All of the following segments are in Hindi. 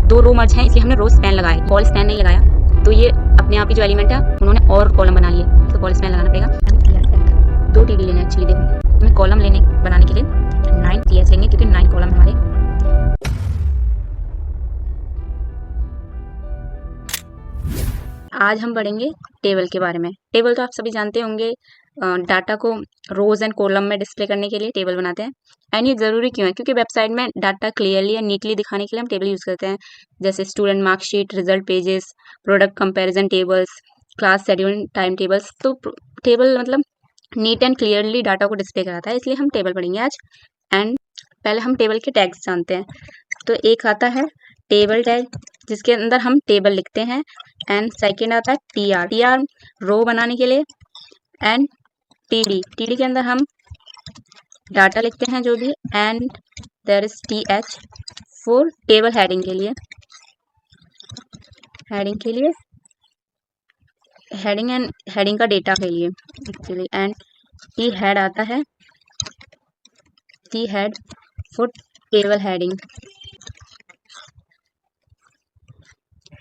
दो रो मर्ज हैं इसलिए हमने रो स्पैन लगाया, कॉल स्पैन नहीं लगाया। तो ये अपने आप ही जो एलिमेंट है उन्होंने और कॉलम बना लिए, तो कॉल स्पैन लगाना पड़ेगा। 2 टीडी लेने एक्चुअली, देखो हमें कॉलम लेने बनाने के लिए 9 टीएच लेंगे क्योंकि 9 कॉलम हमारे। आज हम पढ़ेंगे टेबल के बारे में। टेबल तो आप सभी जानते होंगे, डाटा को रोज एंड कॉलम में डिस्प्ले करने के लिए टेबल बनाते हैं। एंड ये ज़रूरी क्यों है? क्योंकि वेबसाइट में डाटा क्लियरली या नीटली दिखाने के लिए हम टेबल यूज़ करते हैं, जैसे student marksheet, result pages, product comparison tables, class schedule, time tables. तो टेबल मतलब नीट एंड क्लियरली डाटा को डिस्प्ले कराता है, इसलिए हम टेबल पढ़ेंगे आज। एंड पहले हम टेबल के टैग्स जानते हैं। तो एक आता है टेबल टैग, जिसके अंदर हम टेबल लिखते हैं। एंड सेकेंड आता है टीआर रो बनाने के लिए। एंड टीडी के अंदर हम डाटा लिखते हैं जो भी। And there is TH for table heading के लिए, हेडिंग एंड हेडिंग का डेटा के लिए एक्चुअली। एंड टी हेड आता है, T head for table heading.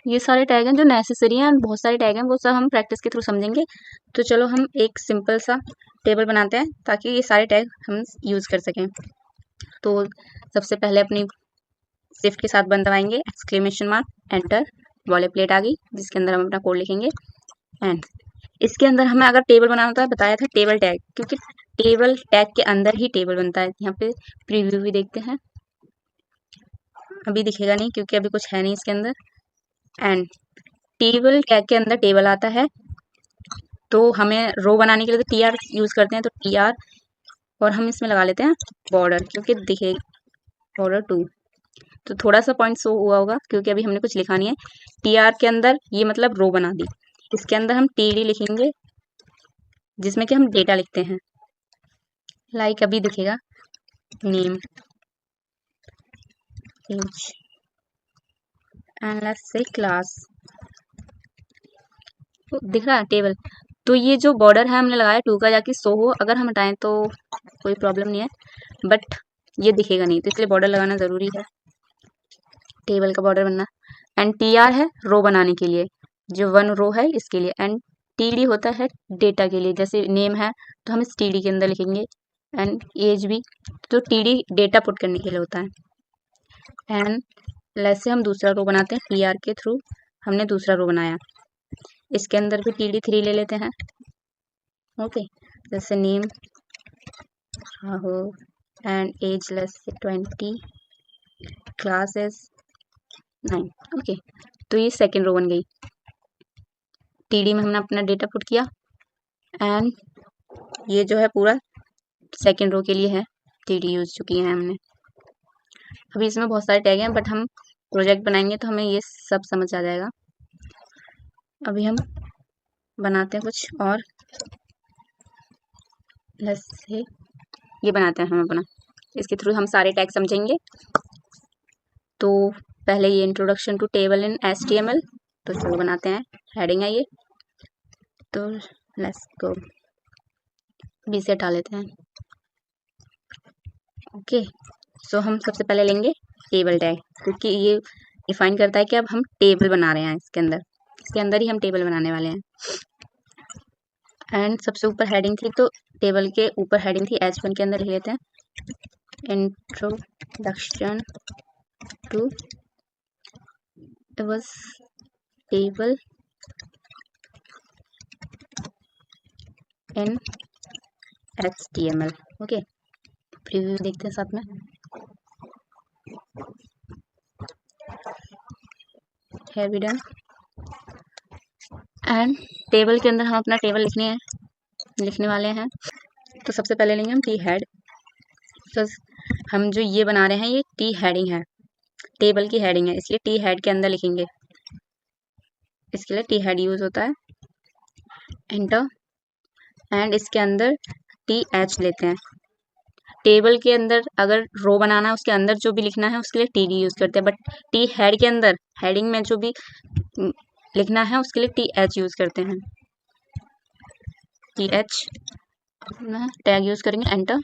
ये सारे टैग हैं जो नेसेसरी हैं, बहुत सारे टैग हैं, वो सब हम प्रैक्टिस के थ्रू समझेंगे। तो चलो हम एक सिंपल सा टेबल बनाते हैं ताकि ये सारे टैग हम यूज़ कर सकें। तो सबसे पहले अपनी शिफ्ट के साथ बंद दबाएंगे, एक्सक्लेमेशन मार्क, एंटर, बॉले प्लेट आ गई जिसके अंदर हम अपना कोड लिखेंगे। एंड इसके अंदर हमें अगर टेबल बनाना था, बताया था टेबल टैग, क्योंकि टेबल टैग के अंदर ही टेबल बनता है। यहाँ पे प्रीव्यू भी देखते हैं, अभी दिखेगा नहीं क्योंकि अभी कुछ है नहीं इसके अंदर। एंड टेबल टैग के अंदर टेबल आता है, तो हमें रो बनाने के लिए तो टीआर यूज़ करते हैं, तो टीआर, और हम इसमें लगा लेते हैं बॉर्डर, क्योंकि दिखे बॉर्डर 2। तो थोड़ा सा पॉइंट शो हुआ होगा क्योंकि अभी हमने कुछ लिखा नहीं है। टीआर के अंदर ये मतलब रो बना दी, इसके अंदर हम टीडी लिखेंगे जिसमें कि हम डेटा लिखते हैं। लाइक अभी दिखेगा name, age, and let's say class, तो दिख रहा है टेबल। तो ये जो बॉर्डर है हमने लगाया 2 का, जाके शो हो, अगर हम हटाएं तो कोई प्रॉब्लम नहीं है, बट ये दिखेगा नहीं, तो इसलिए बॉर्डर लगाना ज़रूरी है, टेबल का बॉर्डर बनना। एंड टीआर है रो बनाने के लिए, जो 1 रो है इसके लिए। एंड टीडी होता है डेटा के लिए, जैसे नेम है तो हम इस टीडी के अंदर लिखेंगे। एंड एज भी, तो टीडी डेटा पुट करने के लिए होता है। एंड वैसे हम दूसरा रो बनाते हैं, टीआर के थ्रू हमने दूसरा रो बनाया, इसके अंदर भी टीडी 3 ले लेते हैं। ओके, जैसे name Rahul and age let's say 20, classes 9। Okay, तो ये सेकेंड रो बन गई। टीडी में हमने अपना डेटा पुट किया। एंड ये जो है पूरा सेकेंड रो के लिए है, टीडी यूज चुकी है हमने। अभी इसमें बहुत सारे टैग हैं, बट हम प्रोजेक्ट बनाएंगे तो हमें ये सब समझ आ जाएगा। अभी हम बनाते हैं कुछ और, जैसे ये बनाते हैं हम अपना, इसके थ्रू हम सारे टैग समझेंगे। तो पहले ये introduction to table in HTML, तो चलो बनाते हैं, हेडिंग है ये, तो लेट्स गो, बी से हटा लेते हैं। ओके, सो हम सबसे पहले लेंगे टेबल टैग, क्योंकि ये डिफाइन करता है कि अब हम टेबल बना रहे हैं, इसके अंदर ही हम टेबल बनाने वाले हैं। एंड सबसे ऊपर हेडिंग थी, तो टेबल के ऊपर हेडिंग थी, H1 के अंदर लिख लेते हैं introduction to table in HTML। Okay, preview देखते हैं साथ में। है भी डन। एंड टेबल के अंदर हम अपना टेबल लिखने वाले हैं। तो सबसे पहले लेंगे हम टी हेड। तो हम जो ये बना रहे हैं ये टी हेडिंग है, टेबल की हेडिंग है, इसलिए टी हेड के अंदर लिखेंगे, इसके लिए टी हेड यूज होता है। एंटर। एंड इसके अंदर टी एच लेते हैं। टेबल के अंदर अगर रो बनाना है उसके अंदर जो भी लिखना है उसके लिए टी डी यूज करते हैं, बट टी हेड के अंदर हेडिंग में जो भी लिखना है उसके लिए टी एच यूज करते हैं। टी एच टैग यूज करेंगे, एंटर।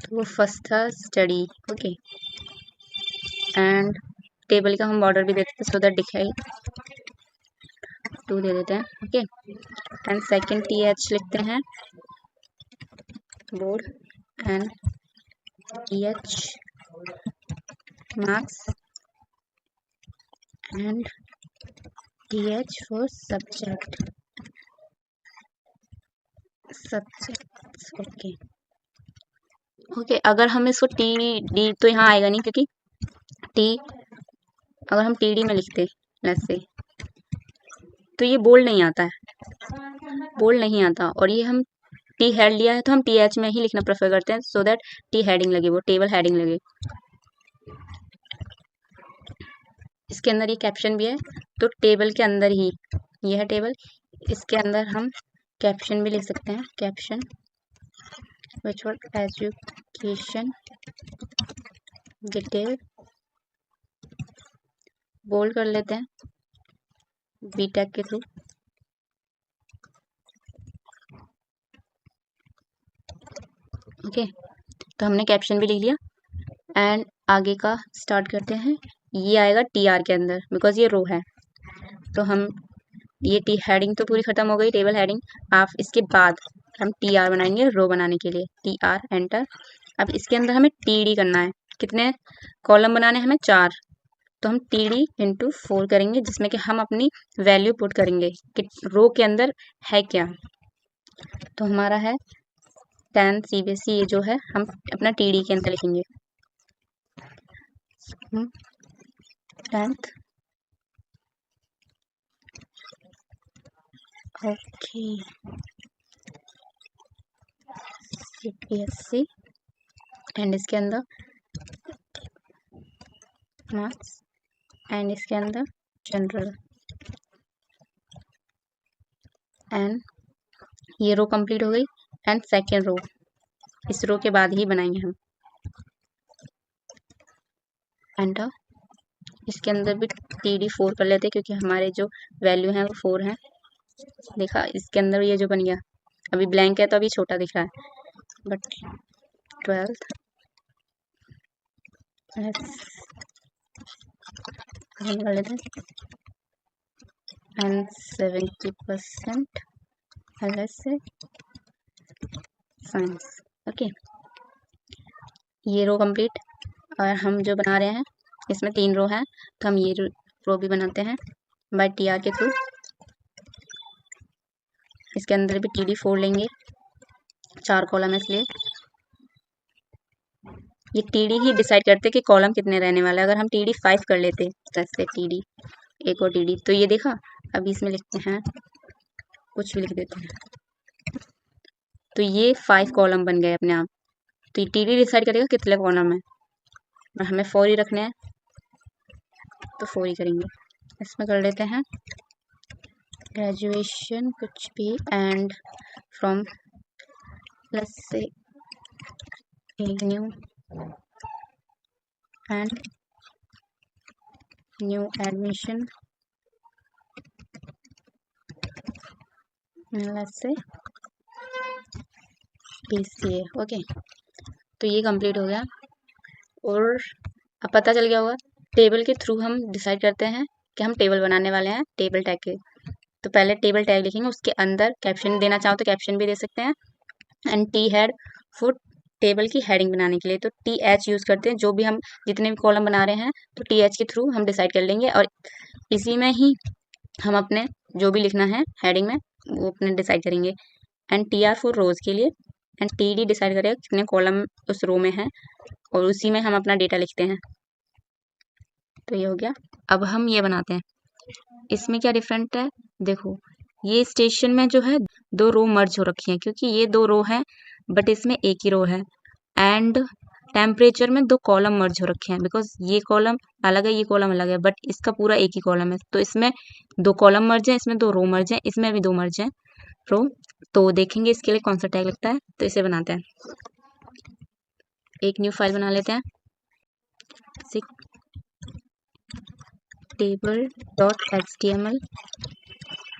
तो फर्स्ट था स्टडी। ओके, एंड टेबल का हम बॉर्डर भी देते हैं सो दैट दिखाई 2 दे देते हैं। ओके, एंड सेकंड TH लिखते हैं board and TH marks and TH for subject. Okay okay, अगर हम इसको TD तो यहाँ आएगा नहीं क्योंकि T अगर हम TD में लिखते ऐसे तो ये बोल्ड नहीं आता है, बोल्ड नहीं आता, और ये हम T हेड लिया है तो हम TH में ही लिखना प्रेफर करते हैं सो दैट T हेडिंग लगे, वो टेबल हेडिंग लगे। इसके अंदर ये कैप्शन भी है तो टेबल के अंदर ही, ये है टेबल, इसके अंदर हम कैप्शन भी लिख सकते हैं, caption which was education detail, bold कर लेते हैं बीटेक के थ्रू। ओके, तो हमने कैप्शन भी लिख लिया एंड आगे का स्टार्ट करते हैं। ये आएगा TR के अंदर बिकॉज ये रो है, तो हम ये T हेडिंग तो पूरी खत्म हो गई, टेबल हेडिंग। आप इसके बाद हम TR बनाएंगे रो बनाने के लिए, TR एंटर। अब इसके अंदर हमें TD करना है, कितने कॉलम बनाने हमें 4, तो हम TD इंटू 4 करेंगे जिसमें कि हम अपनी वैल्यू पुट करेंगे कि रो के अंदर है क्या। तो हमारा है 10 CBSE, ये जो है हम अपना TD के अंदर लिखेंगे 10th। ओके, CBSE एंड इसके अंदर मार्क्स एंड इसके अंदर जनरल एंड ये रो कंप्लीट हो गई एंड सेकेंड रो इस रो के बाद ही बनाएंगे हम एंटर। इसके अंदर भी TD 4 कर लेते क्योंकि हमारे जो वैल्यू हैं वो 4 हैं। देखा इसके अंदर ये जो बन गया, अभी ब्लैंक है तो अभी छोटा दिख रहा है बट 12th कर लेते हैं एंड 70% LS से साइंस। ओके, ये रो कंप्लीट, और हम जो बना रहे हैं इसमें 3 रो है तो हम ये रो भी बनाते हैं बाय TR के थ्रू। इसके अंदर भी TD 4 लेंगे, 4 कॉलम है इसलिए ये TD ही डिसाइड करते कि कॉलम कितने रहने वाले। अगर हम TD 5 कर लेते जैसे TD एक और TD, तो ये देखा अभी इसमें लिखते हैं कुछ भी लिख देते हैं तो ये 5 कॉलम बन गए अपने आप। तो ये TD डिसाइड करेगा कितने कॉलम है, और हमें 4 ही रखने हैं तो 4 ही करेंगे। इसमें कर लेते हैं ग्रेजुएशन कुछ भी and from let's say new and new admission let's say PCA। Okay, तो ये कंप्लीट हो गया और अब पता चल गया होगा टेबल के थ्रू हम डिसाइड करते हैं कि हम टेबल बनाने वाले हैं टेबल टैग के। तो पहले टेबल टैग लिखेंगे, उसके अंदर कैप्शन देना चाहो तो कैप्शन भी दे सकते हैं and T head foot table की हेडिंग बनाने के लिए तो TH यूज़ करते हैं। जो भी हम जितने भी कॉलम बना रहे हैं तो TH के थ्रू हम डिसाइड कर लेंगे और इसी में ही हम अपने जो भी लिखना है हेडिंग में वो अपने डिसाइड करेंगे। एंड TR फॉर रोज के लिए एंड TD डिसाइड करेगा कितने कॉलम उस रो में है और उसी में हम अपना डेटा लिखते हैं। तो ये हो गया। अब हम ये बनाते हैं, इसमें क्या डिफरेंट है देखो, ये स्टेशन में जो है 2 रो मर्ज हो रखी हैं क्योंकि ये 2 रो है बट इसमें एक ही रो है। एंड टेम्परेचर में 2 कॉलम मर्ज हो रखे हैं बिकॉज ये कॉलम अलग है ये कॉलम अलग है बट इसका पूरा एक ही कॉलम है। तो इसमें 2 कॉलम मर्ज है, इसमें 2 रो मर्ज है, इसमें भी 2 मर्ज है रो। तो देखेंगे इसके लिए कौन सा टैग लगता है। तो इसे बनाते हैं, एक न्यू फाइल बना लेते हैं table.html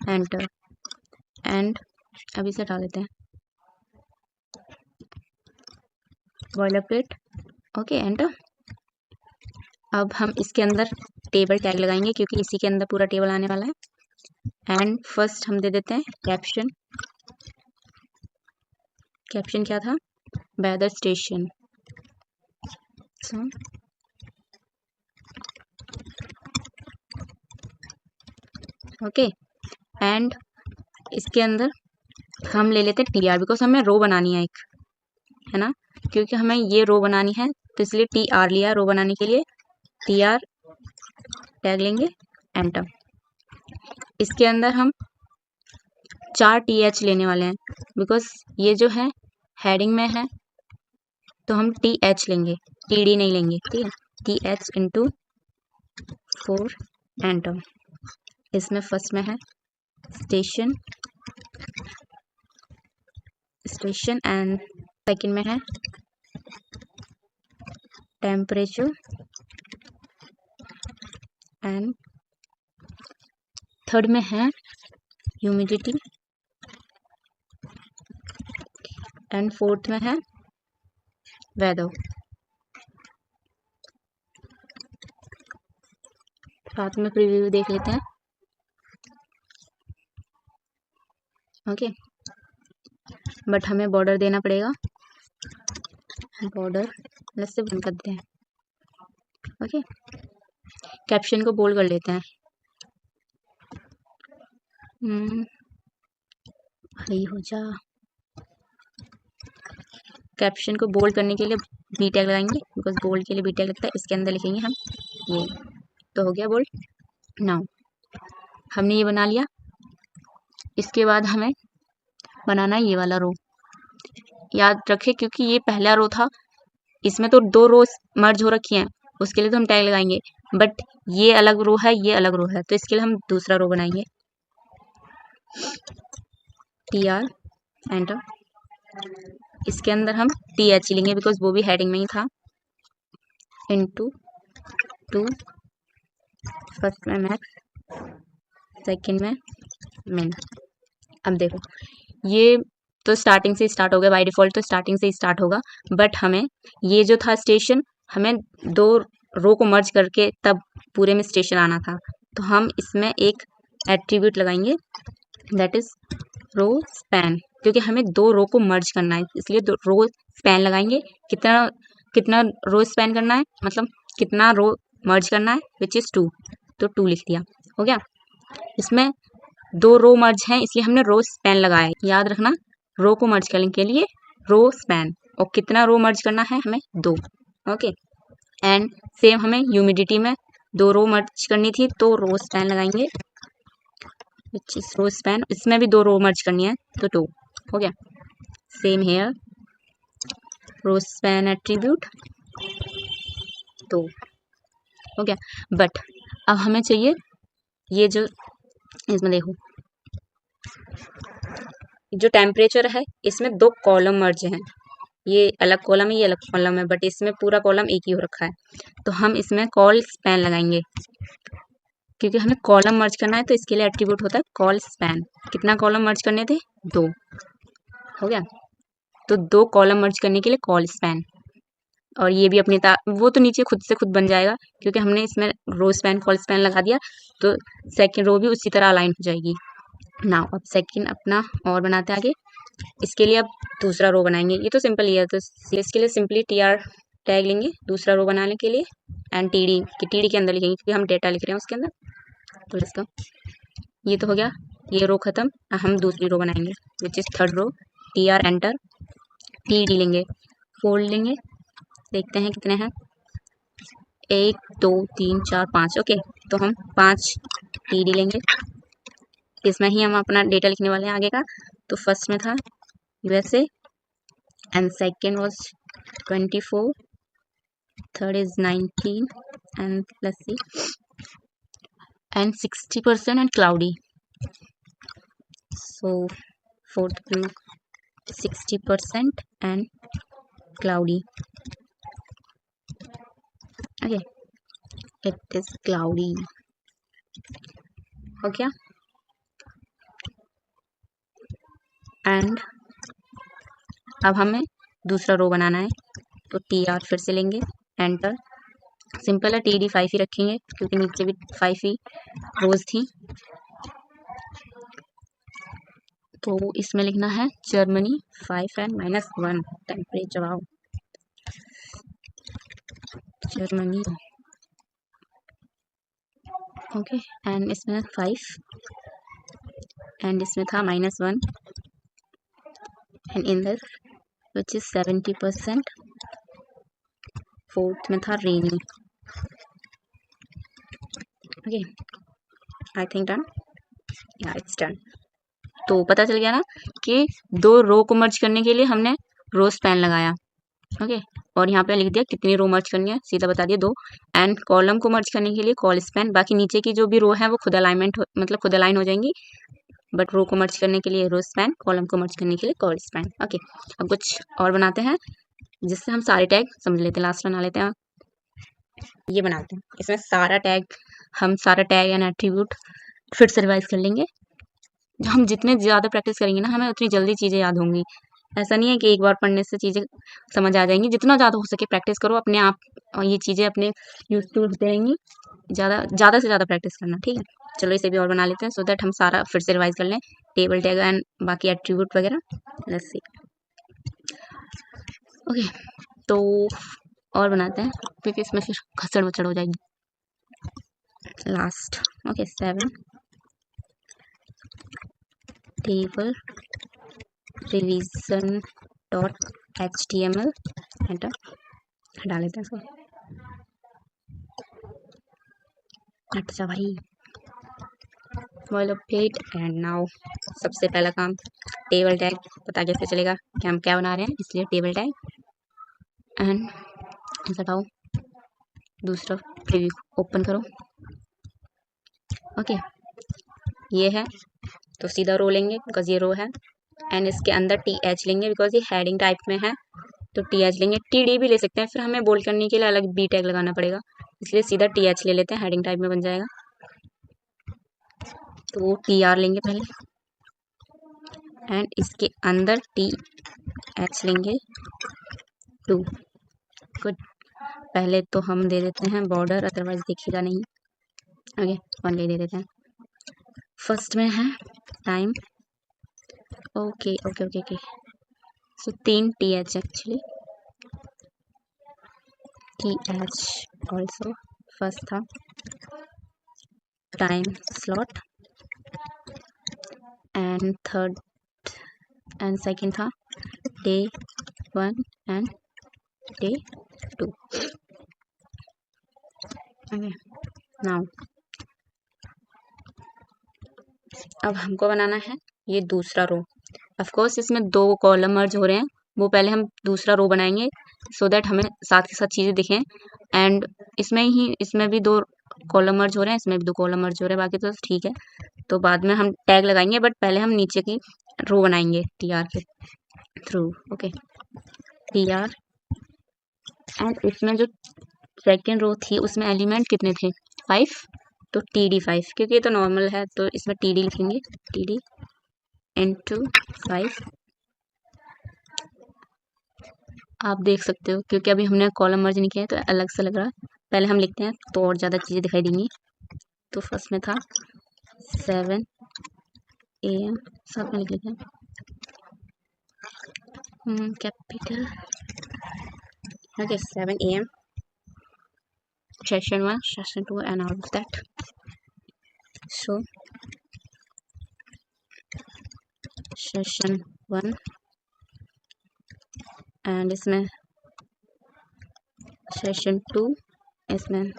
एंटर एंड अभी से डाल देते हैं बॉयलरप्लेट। Okay enter. अब हम इसके अंदर टेबल टैग लगाएंगे क्योंकि इसी के अंदर पूरा टेबल आने वाला है। एंड फर्स्ट हम दे देते हैं कैप्शन। कैप्शन क्या था? Weather station. ओके, एंड इसके अंदर हम ले लेते हैं TR, बिकॉज हमें रो बनानी है एक, है ना, क्योंकि हमें ये रो बनानी है तो इसलिए TR लिया रो बनाने के लिए। TR टैग लेंगे, एंटर। इसके अंदर हम 4 TH लेने वाले हैं, बिकॉज ये जो है हेडिंग में है तो हम TH लेंगे, TD नहीं लेंगे, ठीक है। TH into 4, enter. इसमें फर्स्ट में है स्टेशन एंड सेकंड में है टेम्परेचर एंड थर्ड में है ह्यूमिडिटी एंड फोर्थ में है वेदर। साथ में प्रीव्यू देख लेते हैं। ओके, बट हमें बॉर्डर देना पड़ेगा, बॉर्डर प्लस से बंद कर देते हैं। ओके, कैप्शन को बोल्ड कर लेते हैं। भाई हो जा। कैप्शन को बोल्ड करने के लिए B टैग लगाएंगे, बिकॉज बोल्ड के लिए B टैग लगता है। इसके अंदर लिखेंगे हम ये, तो हो गया बोल्ड। नाउ हमने ये बना लिया। इसके बाद हमें बनाना है ये वाला रो। याद रखें क्योंकि ये पहला रो था, इसमें तो 2 रो मर्ज हो रखी हैं, उसके लिए तो हम टैग लगाएंगे, बट ये अलग रो है, ये अलग रो है, तो इसके लिए हम दूसरा रो बनाएंगे। TR, enter. इसके अंदर हम TH लेंगे बिकॉज वो भी हेडिंग में ही था, इंटू 2, फर्स्ट में मैक्स, सेकंड में मिन। अब देखो ये तो स्टार्टिंग से स्टार्ट हो गया, बाय डिफॉल्ट तो स्टार्टिंग से स्टार्ट होगा, बट हमें ये जो था स्टेशन, हमें 2 रो को मर्ज करके तब पूरे में स्टेशन आना था, तो हम इसमें एक एट्रीब्यूट लगाएंगे, दैट इज रो स्पैन, क्योंकि हमें 2 रो को मर्ज करना है, इसलिए रो स्पैन लगाएंगे। कितना रो स्पैन करना है, मतलब कितना रो मर्ज करना है, विच इज 2, तो 2 लिख दिया, हो गया। इसमें 2 रो मर्ज हैं इसलिए हमने रो स्पैन लगाया। याद रखना, रो को मर्ज करने के लिए रो स्पैन, और कितना रो मर्ज करना है हमें 2। ओके, एंड सेम हमें ह्यूमिडिटी में 2 रो मर्ज करनी थी, तो रो स्पैन लगाएंगे, विच इज रो स्पैन। इसमें भी 2 रो मर्ज करनी है, तो 2 हो गया। Same here, row span attribute 2 हो गया। बट अब हमें चाहिए ये जो, इसमें देखो जो टेम्परेचर है, इसमें 2 कॉलम मर्ज हैं, ये अलग कॉलम है, ये अलग कॉलम है, बट इसमें पूरा कॉलम एक ही हो रखा है, तो हम इसमें कॉल स्पैन लगाएंगे, क्योंकि हमें कॉलम मर्ज करना है, तो इसके लिए एट्रीब्यूट होता है कॉल स्पैन। कितना कॉलम मर्ज करने थे? 2, हो गया। तो 2 कॉलम मर्ज करने के लिए कॉल स्पैन, और ये भी अपनी वो तो नीचे खुद से खुद बन जाएगा, क्योंकि हमने इसमें रो स्पैन कॉल स्पैन लगा दिया, तो सेकंड रो भी उसी तरह अलाइन हो जाएगी। नाउ अब सेकंड अपना और बनाते हैं आगे। इसके लिए अब दूसरा रो बनाएंगे, ये तो सिंपल ही है, तो इसके लिए सिंपली TR टैग लेंगे दूसरा रो बनाने के लिए, एंड TD के अंदर लिखेंगे क्योंकि हम डेटा लिख रहे हैं उसके अंदर। तो इसका ये तो हो गया, ये रो खत्म। हम दूसरी रो बनाएंगे, which is third row. TR enter, TD लेंगे, फोल्ड लेंगे, देखते हैं कितने हैं, 1 2 3 4 5। ओके, तो हम 5 TD लेंगे, इसमें ही हम अपना डेटा लिखने वाले हैं आगे का। तो फर्स्ट में था USA and second was 24, third is 19 and let's see and 60% and cloudy. So fourth में 60% and cloudy. Okay, it is cloudy, हो गया। एंड अब हमें दूसरा रो बनाना है, तो TR फिर से लेंगे, एंटर, सिंपल है, TD 5 ही रखेंगे क्योंकि नीचे भी 5 ही रोज थी। तो इसमें लिखना है जर्मनी 5 and -1 टेम्परेचर। आओ जर्मनी, ओके। एंड इसमें 5 एंड इसमें था -1 and in this which is 70%। Fourth में था रेनी। ओके, आई थिंक डन, या इट्स डन। तो पता चल गया ना कि 2 रो को मर्ज करने के लिए हमने रो स्पैन लगाया, ओके। और यहाँ पे लिख दिया कितनी रो मर्ज करनी है, सीधा बता दिया 2। एंड कॉलम को मर्ज करने के लिए कॉल स्पैन, बाकी नीचे की जो भी रो है वो खुद अलाइनमेंट मतलब खुद अलाइन हो जाएंगी, बट रो को मर्ज करने के लिए रो स्पैन, कॉलम को मर्ज करने के लिए कॉल स्पैन, ओके। अब कुछ और बनाते हैं जिससे हम सारे टैग समझ लेते हैं। लास्ट बना लेते हैं, ये बनाते हैं। इसमें हम सारा टैग एंड एट्रीब्यूट फिर से रिवाइज कर लेंगे। हम जितने ज़्यादा प्रैक्टिस करेंगे ना, हमें उतनी जल्दी चीज़ें याद होंगी। ऐसा नहीं है कि एक बार पढ़ने से चीज़ें समझ आ जाएंगी। जितना ज़्यादा हो सके प्रैक्टिस करो, अपने आप ये चीज़ें अपने यूज टू होते रहेंगी। ज़्यादा से ज़्यादा प्रैक्टिस करना, ठीक है। चलो इसे भी और बना लेते हैं सो दैट हम सारा फिर से रिवाइज कर लें, टेबल टैग एंड बाकी एट्रीब्यूट वगैरह। Let's see, okay. तो और बनाते हैं क्योंकि इसमें फिर खसड़ वचड़ हो जाएगी। Last, okay. 7 table revision .html, enter. हटा लेते हैं इसको, हट जा भाई। पेट एंड नाउ सबसे पहला काम टेबल टैग। पता कैसे चलेगा कि हम क्या बना रहे हैं, इसलिए टेबल टैग एंड हटाओ। दूसरा प्रीव्यू ओपन करो, ओके। ये है तो सीधा रो लेंगे बिकॉज ये रो है, एंड इसके अंदर TH लेंगे बिकॉज ये हेडिंग टाइप में है, तो TH लेंगे। TD भी ले सकते हैं, फिर हमें बोल्ड करने के लिए अलग B टैग लगाना पड़ेगा, इसलिए सीधा TH ले लेते हैं, हेडिंग टाइप में बन जाएगा। तो TR लेंगे पहले एंड इसके अंदर TH लेंगे 2। गुड। पहले तो हम दे देते हैं बॉर्डर, अदरवाइज देखिएगा नहीं, ओके। 1 दे देते हैं। फर्स्ट में है time, okay okay okay okay. So 3 TH actually, TH also. First था time slot and third and second था day 1 and day 2, okay. Now अब हमको बनाना है ये दूसरा रो। ऑफ कोर्स इसमें 2 कॉलम मर्ज हो रहे हैं, वो पहले हम दूसरा रो बनाएंगे सो दैट हमें साथ के साथ चीज़ें दिखें। एंड इसमें भी 2 कॉलम मर्ज हो रहे हैं, इसमें भी 2 कॉलम मर्ज हो रहे हैं, बाकी तो ठीक है। तो बाद में हम टैग लगाएंगे, बट पहले हम नीचे की रो बनाएंगे TR के थ्रू, ओके। TR एंड इसमें जो सेकेंड रो थी उसमें एलिमेंट कितने थे, 5, तो TD 5, क्योंकि ये तो नॉर्मल है तो इसमें TD लिखेंगे, TD into 5। आप देख सकते हो क्योंकि अभी हमने कॉलम मर्ज नहीं किया है तो अलग से लग रहा है। पहले हम लिखते हैं तो और ज़्यादा चीज़ें दिखाई देंगी। तो फर्स्ट में था 7 AM, साथ में लिख लेते हैं capital, okay. 7 AM, session 1, session 2 and all of that. So session 1 and इसमें सेशन 2, इसमें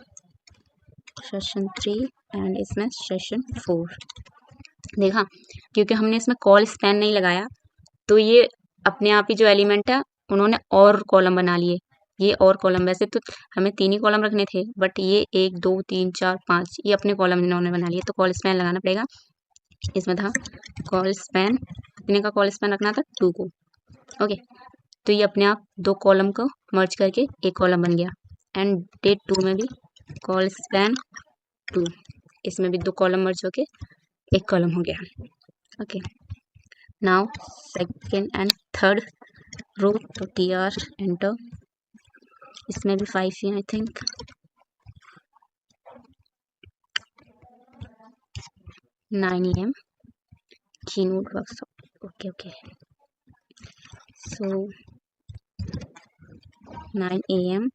सेशन 3 एंड इसमें सेशन 4। देखा, क्योंकि हमने इसमें कॉल स्पैन नहीं लगाया तो ये अपने आप ही जो एलिमेंट है उन्होंने और कॉलम बना लिए। ये और कॉलम, वैसे तो हमें 3 ही कॉलम रखने थे, बट ये 1 2 3 4 5 ये अपने कॉलम इन्होंने बना लिए, तो कॉल स्पैन लगाना पड़ेगा। इसमें था कॉल स्पैन, कितने का कॉल स्पैन रखना था, 2 को, ओके। तो ये अपने आप 2 कॉलम को मर्ज करके एक कॉलम बन गया। एंड डे 2 में भी कॉल स्पैन 2, इसमें भी 2 कॉलम मर्ज होके एक कॉलम हो गया, okay. Now second and third row, तो TR एंटर, इसमें भी 5 ही I think, 9 AM keynote workshop. Okay. So 9 AM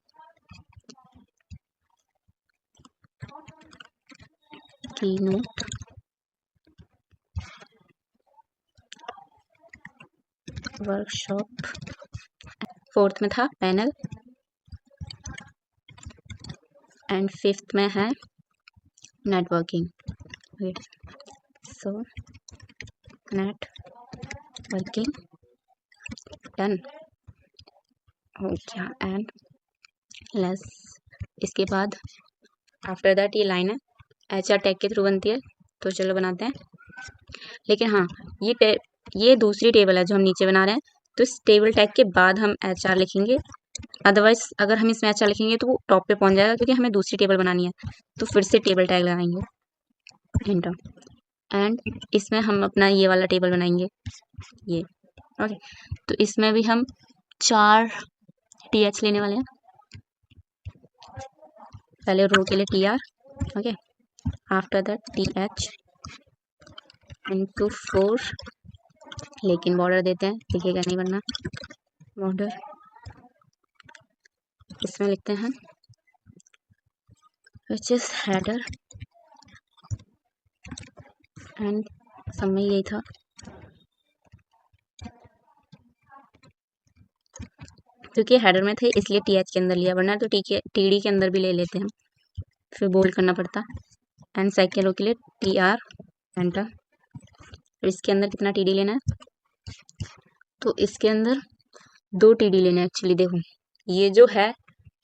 keynote workshop. Fourth में था पैनल एंड फिफ्थ में है नेटवर्किंग। सो नेटवर्किंग डन हो गया। एंड लेस इसके बाद आफ्टर दैट ये लाइन है HR टैग के थ्रू बनती है, तो चलो बनाते हैं। लेकिन हाँ, ये दूसरी टेबल है जो हम नीचे बना रहे हैं, तो इस टेबल टैग के बाद हम HR लिखेंगे। अदरवाइज अगर हम इसमें HR लिखेंगे तो वो टॉप पे पहुंच जाएगा, क्योंकि हमें दूसरी टेबल बनानी है, तो फिर से टेबल टैग लगाएंगे एंटर। एंड इसमें हम अपना ये वाला टेबल बनाएंगे, ये ओके। तो इसमें भी हम 4 TH लेने वाले हैं। पहले रो के लिए TR, okay, after that TH into 4, लेकिन बॉर्डर देते हैं, दिखेगा नहीं वरना बॉर्डर। इसमें लिखते हैं विच इज हेडर एंड सब में यही था। क्योंकि हेडर में थे इसलिए TH के अंदर लिया, वरना तो TD के अंदर भी ले लेते हैं, फिर बोल्ड करना पड़ता। एंड सेकेंड रो के लिए TR एंटर। तो इसके अंदर कितना TD लेना है, तो इसके अंदर 2 TD लेना है एक्चुअली। देखो ये जो है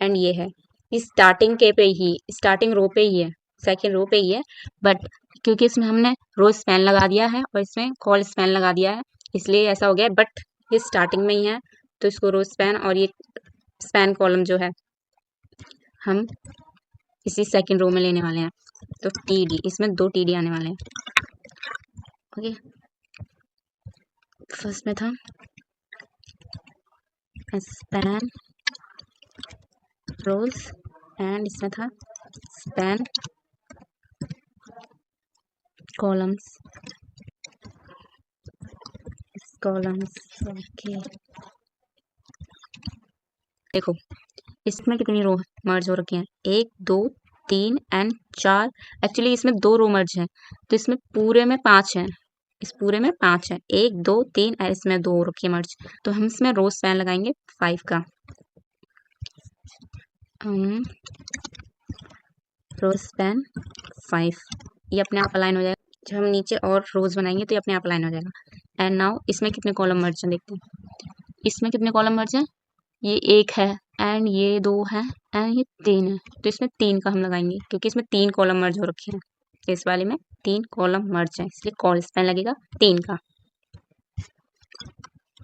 एंड ये है, इस स्टार्टिंग के पे ही, स्टार्टिंग रो पे ही है, सेकेंड रो पे ही है, बट क्योंकि इसमें हमने रो स्पैन लगा दिया है और इसमें कॉल स्पैन लगा दिया है, इसलिए ऐसा हो गया। बट ये स्टार्टिंग में ही है, तो इसको रो स्पैन और ये स्पैन कॉलम जो है हम इसी सेकेंड रो में लेने वाले हैं। तो TD, इसमें 2 TD आने वाले हैं, ओके। फर्स्ट में था स्पैन रोज एंड इसमें था स्पैन कॉलम्स ओके। देखो इसमें कितनी रो मर्ज हो रखी हैं, 1 2 3 एंड 4। एक्चुअली इसमें 2 रो मर्ज हैं, तो इसमें पूरे में 5 हैं, इस पूरे में 5 है, 1 2 3 और इसमें 2 हो रखी है मर्ज। तो हम इसमें रो स्पैन लगाएंगे 5 का। रो स्पैन 5, ये अपने आप अलाइन हो जाएगा। जब हम नीचे और रोज बनाएंगे तो ये अपने आप अलाइन हो जाएगा। एंड नाउ इसमें कितने कॉलम मर्ज हैं देखते हैं। इसमें कितने कॉलम मर्ज हैं, ये 1 है एंड ये 2 है एंड ये 3 है, तो इसमें 3 का हम लगाएंगे, क्योंकि इसमें 3 कॉलम मर्ज हो रखे हैं। इस वाले में 3 कॉलम मर्ज है, इसलिए कॉल स्पैन लगेगा 3 का।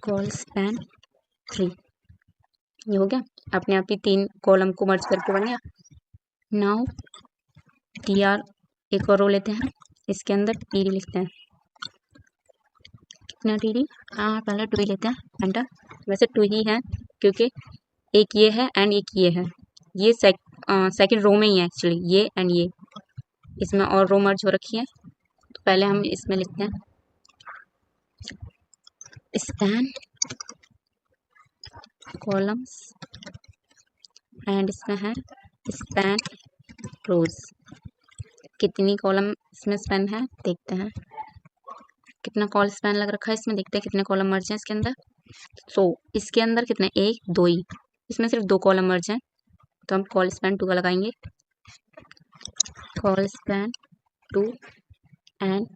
कॉल स्पैन 3, ये हो गया अपने आप ही 3 कॉलम को मर्ज करके बन गया। नाउ TR एक और रो लेते हैं, इसके अंदर TD लिखते हैं। कितना TD, पहले 2 ही लेते हैं एंटर। वैसे 2 ही है, क्योंकि एक ये है एंड एक ये है, ये सेकंड रो में ही है एक्चुअली, ये एंड ये, इसमें और रो मर्ज हो रखी है। तो पहले हम इसमें लिखते हैं स्पैन कॉलम्स एंड इसमें है स्पैन रोज। कितनी कॉलम इसमें स्पैन है देखते हैं, कितना कॉल स्पैन लग रखा है इसमें, देखते हैं कितने कॉलम मर्ज हैं इसके अंदर। इसके अंदर कितने, 1 2 ही, इसमें सिर्फ 2 कॉलम मर्ज हैं, तो हम कॉल स्पैन 2 का लगाएंगे। कॉल स्पैन 2 एंड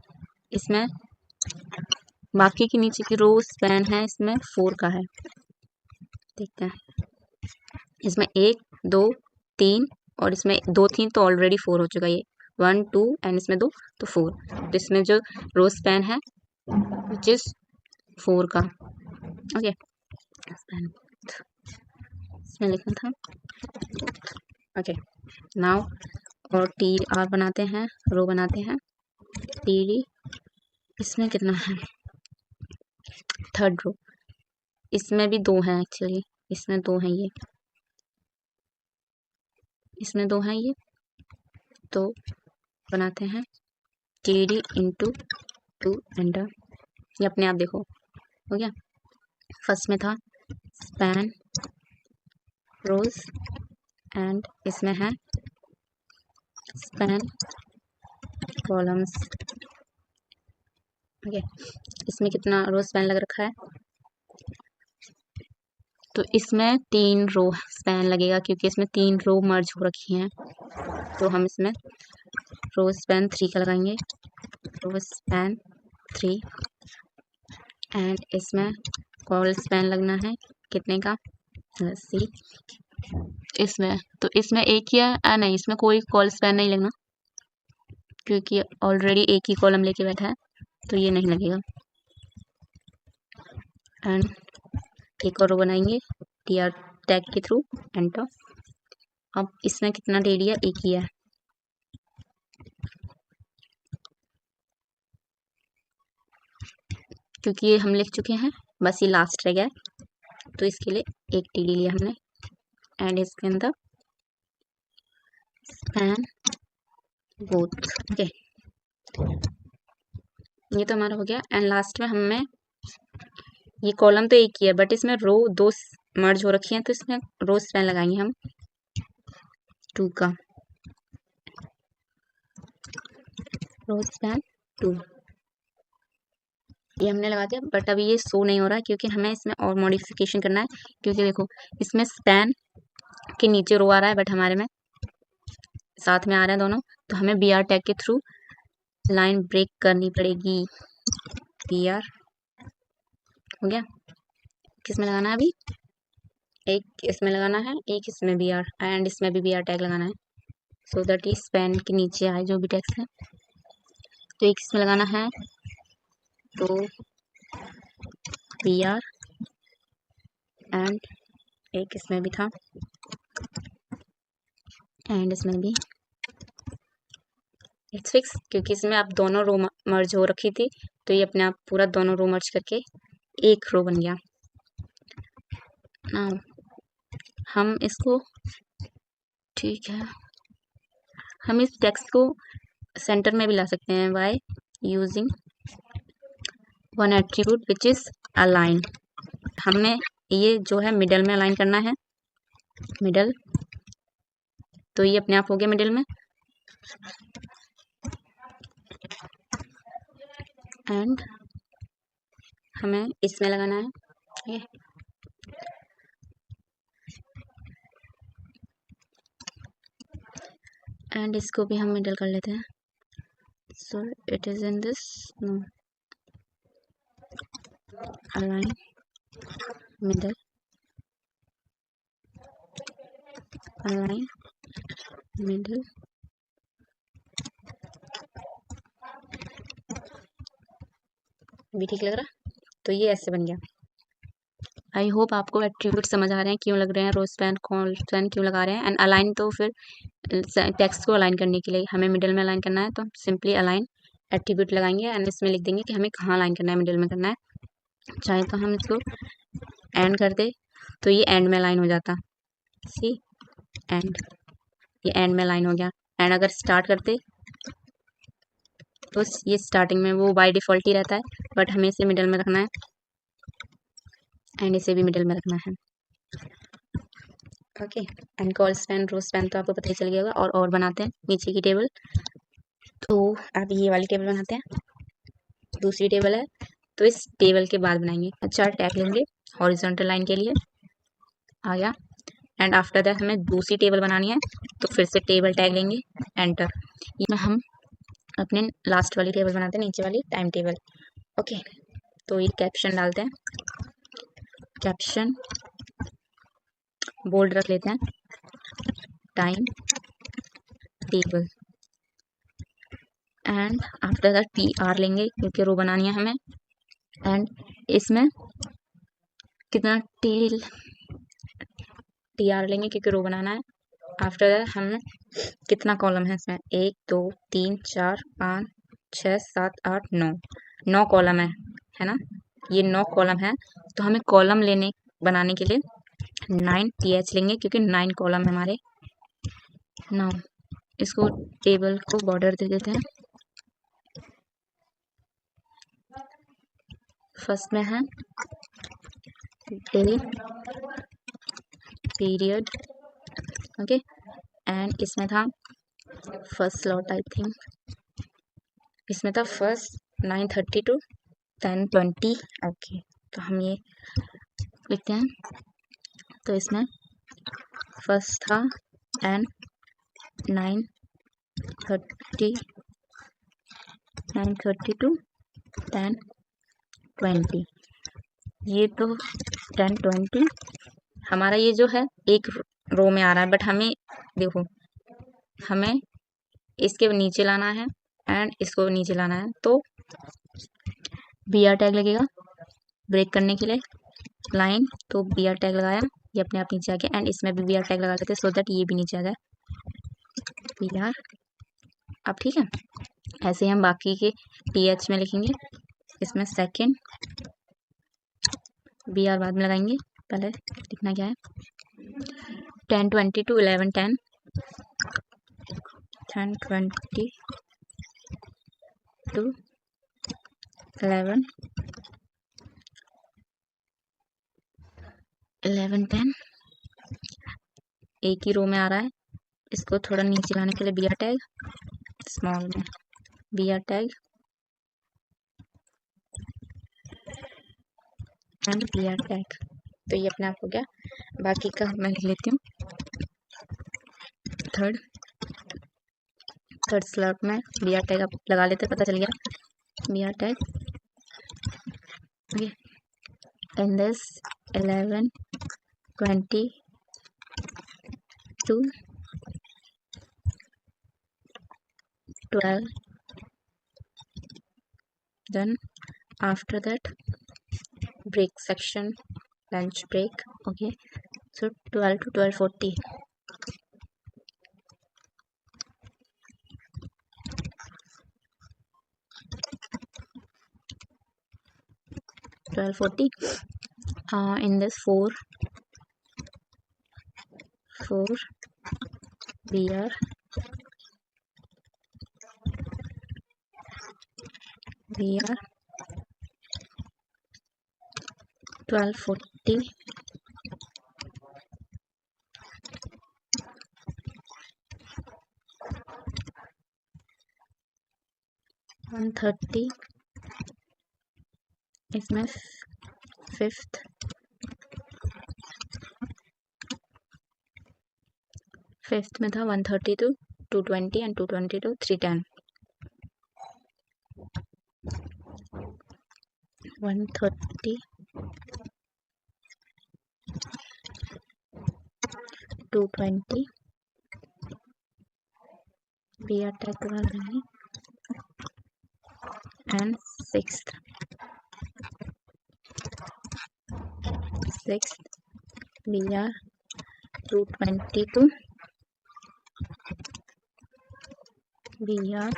इसमें बाकी की नीचे की रो स्पैन है, इसमें 4 का है, देखते हैं। इसमें 1 2 3 और इसमें 2 3 तो ऑलरेडी 4 हो चुका है, ये 1 2 एंड इसमें 2 तो 4। तो इसमें जो रो स्पैन है विच इज 4 का, ओके। इसमें लिखना था, ओके। नाउ और TR बनाते हैं, रो बनाते हैं TD। इसमें कितना है, थर्ड रो, इसमें भी 2 हैं एक्चुअली, इसमें 2 हैं, ये इसमें 2 हैं, ये तो बनाते हैं TD इंटू 2 एंटर। ये अपने आप देखो हो गया। फर्स्ट में था स्पैन रोज एंड इसमें है स्पैन कॉलम्स। ओके, इसमें कितना रो स्पैन लग रखा है, तो इसमें 3 रो स्पैन लगेगा क्योंकि इसमें 3 रो मर्ज हो रखी हैं। तो हम इसमें रो स्पैन 3 का लगाएंगे, रो स्पैन 3 एंड इसमें कॉल स्पैन लगना है कितने का, सी। इसमें तो इसमें एक ही है, नहीं इसमें कोई कॉल स्पैन नहीं लगना क्योंकि ऑलरेडी एक ही कॉलम लेके बैठा है, तो ये नहीं लगेगा। एंड एक और रो बनाएंगे tr टैग के थ्रू, एंटर। अब इसमें कितना दे दिया, एक ही है, क्योंकि ये हम लिख चुके हैं, बस ये लास्ट रह गया है, तो इसके लिए एक TD लिया हमने। एंड इसके अंदर स्पैन बोथ। ओके, ये तो हमारा हो गया। एंड लास्ट में हमें ये कॉलम तो एक ही है बट इसमें रो 2 मर्ज हो रखी है, तो इसमें रो स्पैन लगाएंगे हम 2 का, रो स्पैन 2 ये हमने लगा दिया। बट अभी ये शो नहीं हो रहा है क्योंकि हमें इसमें और मॉडिफिकेशन करना है, क्योंकि देखो इसमें स्पैन के नीचे रो आ रहा है बट हमारे में साथ में आ रहे हैं दोनों, तो हमें BR टैग के थ्रू लाइन ब्रेक करनी पड़ेगी। BR हो गया, किसमें लगाना है अभी, एक इसमें लगाना है, एक इसमें BR एंड इसमें भी BR टैग लगाना है, सो दैट ये स्पैन के नीचे आए जो भी टैग्स है। तो एक इसमें लगाना है, तो BR एंड एक इसमें भी था एंड इसमें भी। इट्स फिक्स क्योंकि इसमें आप दोनों रो मर्ज हो रखी थी, तो ये अपने आप पूरा दोनों रो मर्ज करके एक रो बन गया। नाउ हम इसको, ठीक है, हम इस टेक्स्ट को सेंटर में भी ला सकते हैं by using one attribute which is align. हमें ये जो है मिडल में अलाइन करना है, मिडल, तो ये अपने आप हो गया मिडल में। एंड हमें इसमें लगाना है, एंड इसको भी हम मिडल कर लेते हैं, so it is in this, no, align middle, align middle, भी ठीक लग रहा, तो ये ऐसे बन गया। आई होप आपको एट्रीब्यूट समझ आ रहे हैं क्यों लग रहे हैं, रो स्पैन कॉल स्पैन क्यों लगा रहे हैं। एंड अलाइन तो फिर टेक्स्ट को अलाइन करने के लिए हमें मिडिल में अलाइन करना है, तो सिंपली अलाइन एट्रीब्यूट लगाएंगे एंड इसमें लिख देंगे कि हमें कहाँ अलाइन करना है, मिडिल में करना है। चाहे तो हम इसको एंड कर दे तो ये एंड में अलाइन हो जाता, सी एंड, ये एंड में अलाइन हो गया। एंड अगर स्टार्ट करते तो ये स्टार्टिंग में वो बाय डिफ़ॉल्ट ही रहता है, बट हमें इसे मिडिल में रखना है एंड इसे भी मिडिल में रखना है। Okay, and col span row span तो आपको पता ही चल गया होगा। और बनाते हैं नीचे की टेबल, तो अब ये वाली टेबल बनाते हैं, दूसरी टेबल है, तो इस टेबल के बाद बनाएंगे। अच्छा, टैग लेंगे हॉरिजॉन्टल लाइन के लिए, आ गया। एंड आफ्टर दैट हमें दूसरी टेबल बनानी है, तो फिर से टेबल टैग लेंगे, एंटर। इसमें हम अपने लास्ट वाली टेबल बनाते हैं, नीचे वाली टाइम टेबल। ओके, तो ये कैप्शन डालते हैं, कैप्शन बोल्ड रख लेते हैं, time table. And after that TR लेंगे क्योंकि रो बनानी है हमें। एंड इसमें कितना TR लेंगे क्योंकि रो बनाना है। आफ्टर दैट हमें कितना कॉलम है इसमें, 1 2 3 4 5 6 7 8 9, 9 कॉलम है ना, ये 9 कॉलम है। तो हमें कॉलम बनाने के लिए 9 TH लेंगे क्योंकि 9 कॉलम है हमारे। नाउ इसको टेबल को बॉर्डर दे देते हैं, फर्स्ट में है डे पीरियड, ओके, एंड इसमें था फर्स्ट स्लॉट, आई थिंक इसमें था फर्स्ट 9:30 to 10:20, ओके। तो हम ये लिखते हैं, तो इसमें फर्स्ट था एंड 9:30 to 10:20, ये तो 10:20 हमारा ये जो है एक रो में आ रहा है, बट हमें देखो हमें इसके नीचे लाना है एंड इसको नीचे लाना है, तो BR टैग लगेगा ब्रेक करने के लिए लाइन, तो BR टैग लगाया, ये अपने आप नीचे आ गया, एंड इसमें भी BR टैग लगा देते सो दैट ये भी नीचे आ जाए BR। अब ठीक है, ऐसे ही हम बाकी के TH में लिखेंगे, इसमें सेकेंड BR बाद में लगाएंगे, पहले लिखना क्या है 10:20 to 11:10, 10:20 to 11:10, एक ही रो में आ रहा है, इसको थोड़ा नीचे लाने के लिए BR टैग स्मॉल में BR tag and BR tag, तो ये अपने आप हो गया। बाकी का मैं लिख लेती हूँ, थर्ड स्लॉट में BR टैग आप लगा लेते, पता चल गया BR tag, okay, in this 11:20 to 12, then after that break section, lunch break, okay, so 12 to 12:40, 12:40, in this 4 BR 12:40 1:30, इसमें फिफ्थ में था 1:30 to 2:20 and 2:20 to 3:10, 1:30 2:20 BR tag लगा लेंगे, and sixth BR 2:20 to BR,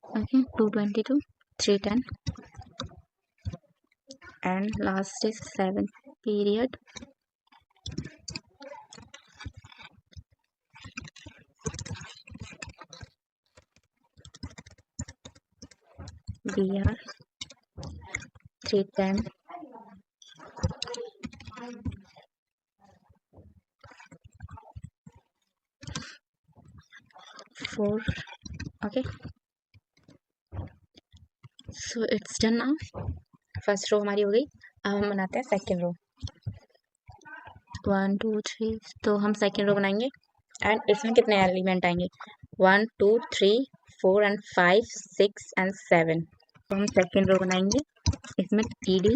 okay, 2:20 to 3:10, and last is 7th period BR 3:10, 4, okay, so it's done now। First row हमारी हो गई, अब हम बनाते हैं सेकेंड रो, 1 2 3, तो हम सेकेंड रो बनाएंगे एंड इसमें कितने एलिमेंट आएंगे 1 2 3 4 and 5 6 and 7, तो हम सेकेंड रो बनाएंगे, इसमें TD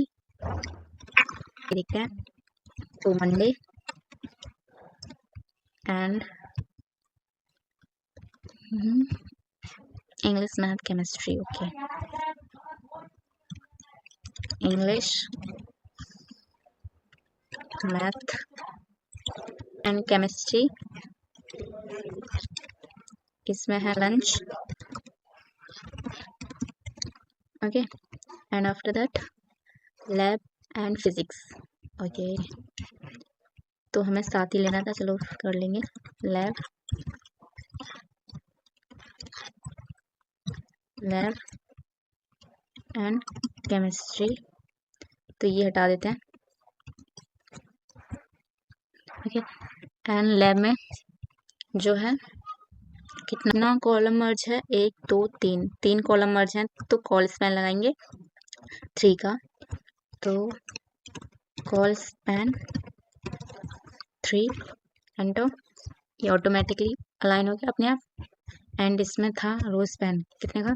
देखते हैं, तो Monday and English math chemistry, okay, English math and chemistry, इसमें है lunch, okay, and after that lab and physics, okay, तो हमें साथ ही लेना था, चलो कर लेंगे लैब एंड केमिस्ट्री, तो ये हटा देते हैं। ओके, एंड लैब में जो है कितना कॉलम मर्ज है, 1 2 3, 3 कॉलम मर्ज हैं, तो कॉल स्पैन लगाएंगे 3 का, तो कॉल स्पैन 3 एंटर, ये ऑटोमेटिकली अलाइन हो गया अपने आप। एंड इसमें था रो स्पैन कितने का,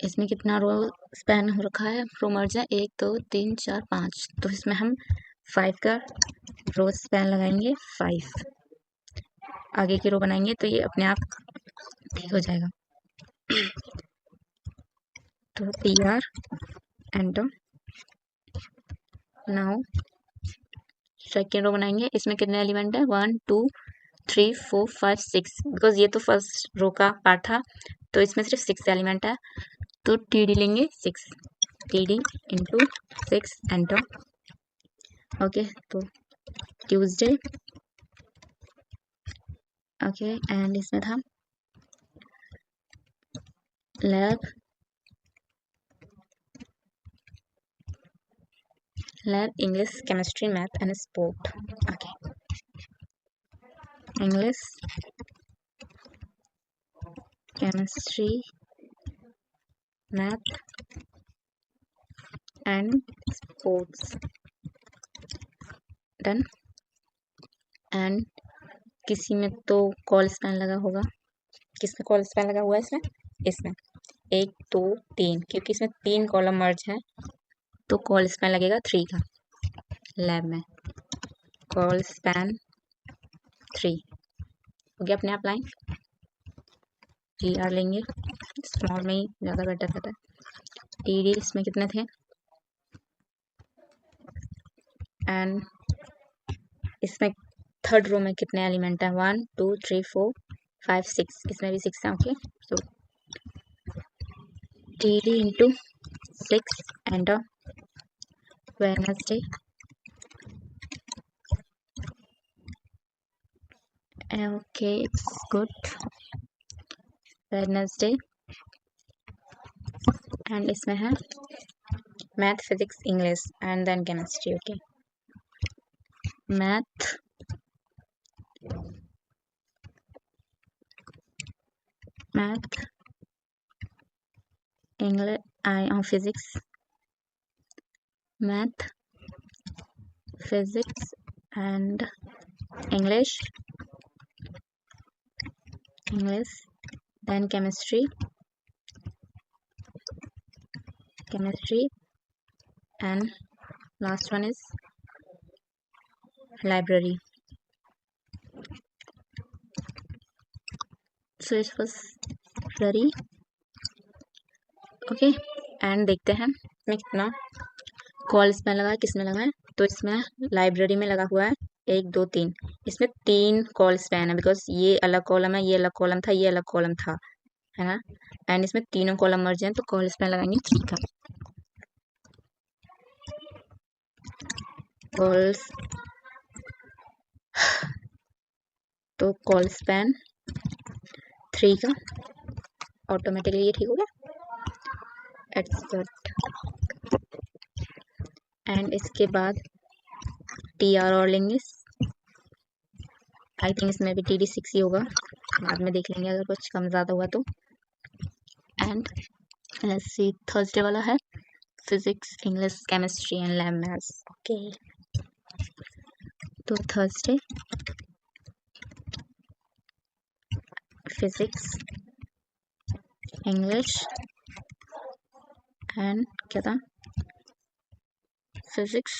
इसमें कितना रो स्पैन हो रखा है, रो मर्ज है 1 2 3 4 5, तो इसमें हम 5 का रो स्पैन लगाएंगे 5, आगे की रो बनाएंगे तो ये अपने आप ठीक हो जाएगा। तो PR enter, now second row बनाएंगे, इसमें कितने एलिमेंट है 1 2 3 4 5 6, बिकॉज ये तो फर्स्ट रो का पार्ट था तो इसमें सिर्फ 6 एलिमेंट है, तो TD लेंगे 6, TD इंटू 6 एंटर। ओके, तो ट्यूसडे, ओके, एंड इसमें था lab English chemistry math and sport. Okay, English chemistry math and sports, done. And किसी में तो कॉल स्पैन लगा होगा, किसमें कॉल स्पैन लगा हुआ है इसमें, इसमें 1 2 3, क्योंकि इसमें 3 कॉलम मर्ज है तो कॉल स्पैन लगेगा 3 का, लैब में कॉल स्पैन 3 हो गया अपने आप लाइन। TR लेंगे, स्मॉल में ही ज़्यादा बेटर रहता है। TD इसमें कितने थे, एंड इसमें थर्ड रो में कितने एलिमेंट है 1 2 3 4 5 6, इसमें भी 6 है। Okay, so TD into 6 enter, Wednesday, okay it's good, Wednesday, and इसमें है math physics English and then chemistry. Okay, math English physics, math physics and English then chemistry and last one is library. So it was very okay, and देखते हैं इसमें कितना कॉल स्पैन लगा है, किसमें लगा है, तो इसमें लाइब्रेरी में लगा हुआ है 1 2 3, इसमें 3 कॉल स्पैन है बिकॉज ये अलग कॉलम है, ये अलग कॉलम था, ये अलग कॉलम था, है ना, एंड इसमें तीनों कॉलम मर्ज हैं तो कॉल स्पैन लगाएंगे 3 का, तो कॉल स्पैन 3 का ऑटोमेटिकली ये ठीक हो गया, एक्सेप्ट। एंड इसके बाद TR और लेंगे, आई थिंक इसमें भी TD 6 ही होगा, बाद में देख लेंगे अगर कुछ कम ज़्यादा हुआ तो। एंड लेट्स सी थर्सडे वाला है physics English chemistry and lab maths. Okay, तो थर्सडे फिजिक्स इंग्लिश एंड क्या था, physics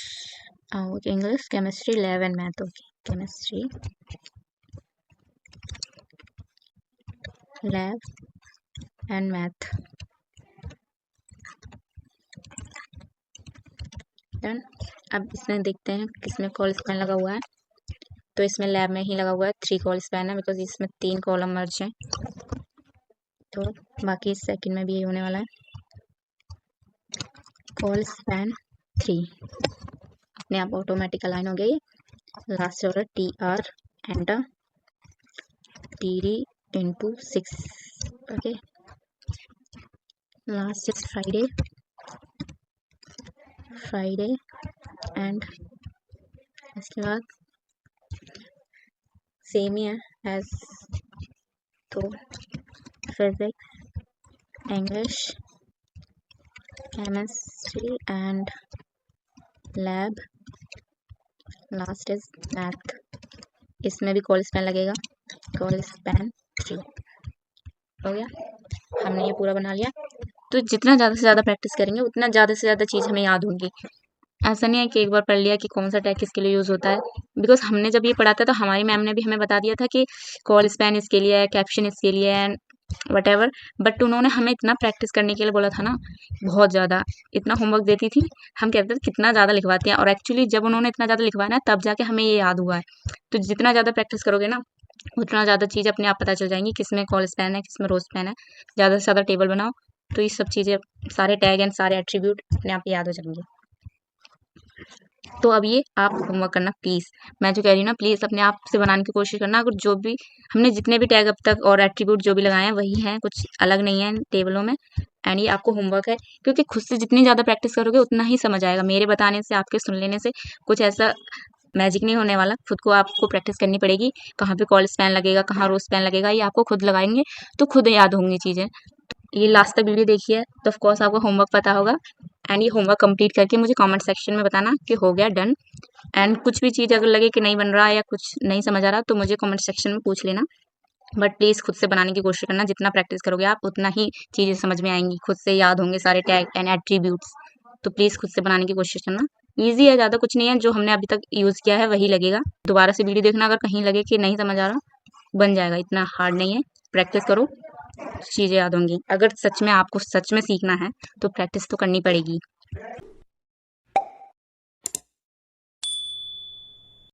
okay, English chemistry lab and math. Okay, chemistry lab and math, done. अब इसमें देखते हैं किसमें कॉल स्पैन लगा हुआ है, तो इसमें लैब में ही लगा हुआ है 3 कॉल स्पैन है बिकॉज इसमें 3 कॉलम मर्ज हैं, तो बाकी सेकंड में भी यही होने वाला है, कॉल स्पैन 3 अपने आप ऑटोमेटिक अलाइन हो गई। Last order TR enter, TD into 6। Okay, last is Friday and इसके बाद सेम ही है एज तो physics, English, chemistry and lab, last is math. इसमें भी कॉल स्पैन लगेगा, कॉल स्पैन 3 हो गया। हमने ये पूरा बना लिया। तो जितना ज़्यादा से ज़्यादा प्रैक्टिस करेंगे उतना ज़्यादा से ज़्यादा चीज़ हमें याद होंगी। ऐसा नहीं है कि एक बार पढ़ लिया कि कौन सा टैग किसके लिए यूज़ होता है, बिकॉज हमने जब ये पढ़ा था तो हमारी मैम ने भी हमें बता दिया था कि कॉल स्पैन इसके लिए है, कैप्शन इसके लिए है, वट एवर। बट उन्होंने हमें इतना प्रैक्टिस करने के लिए बोला था ना, बहुत ज़्यादा। इतना होमवर्क देती थी, हम कहते थे कितना ज़्यादा लिखवाती हैं, और एक्चुअली जब उन्होंने इतना ज़्यादा लिखवाया ना तब जाके हमें ये याद हुआ है। तो जितना ज़्यादा प्रैक्टिस करोगे ना उतना ज़्यादा चीज़ अपने आप पता चल जाएंगी, किसमें कॉल स्पैन है, किसमें रो स्पैन है। ज़्यादा से ज़्यादा टेबल बनाओ तो ये सब चीज़ें, सारे टैग एंड सारे एट्रीब्यूट अपने आप याद हो जाएंगे। तो अब ये आप होमवर्क करना प्लीज़, मैं जो कह रही हूँ ना प्लीज़ अपने आप से बनाने की कोशिश करना। अगर जो भी हमने जितने भी टैग अब तक और एट्रीब्यूट जो भी लगाए हैं वही हैं, कुछ अलग नहीं है इन टेबलों में। एंड ये आपको होमवर्क है, क्योंकि खुद से जितनी ज़्यादा प्रैक्टिस करोगे उतना ही समझ आएगा। मेरे बताने से, आपके सुन लेने से कुछ ऐसा मैजिक नहीं होने वाला। खुद को आपको प्रैक्टिस करनी पड़ेगी, कहाँ पे कॉल स्पैन लगेगा, कहाँ रो स्पैन लगेगा, ये आपको खुद लगाएंगे तो खुद याद होंगी चीज़ें। ये लास्ट तक वीडियो देखिए तो ऑफकोर्स आपको होमवर्क पता होगा। एंड ये होमवर्क कंप्लीट करके मुझे कमेंट सेक्शन में बताना कि हो गया, डन। एंड कुछ भी चीज़ अगर लगे कि नहीं बन रहा या कुछ नहीं समझ आ रहा तो मुझे कमेंट सेक्शन में पूछ लेना। बट प्लीज़ खुद से बनाने की कोशिश करना, जितना प्रैक्टिस करोगे आप उतना ही चीज़ें समझ में आएंगी, खुद से याद होंगे सारे टैग एंड एट्रीब्यूट्स। तो प्लीज़ खुद से बनाने की कोशिश करना। ईजी है, ज़्यादा कुछ नहीं है, जो हमने अभी तक यूज़ किया है वही लगेगा। दोबारा से वीडियो देखना, अगर कहीं लगे कि नहीं समझ आ रहा बन जाएगा, इतना हार्ड नहीं है। प्रैक्टिस करो, चीज़ें याद होंगी। अगर सच में आपको सच में सीखना है तो प्रैक्टिस तो करनी पड़ेगी।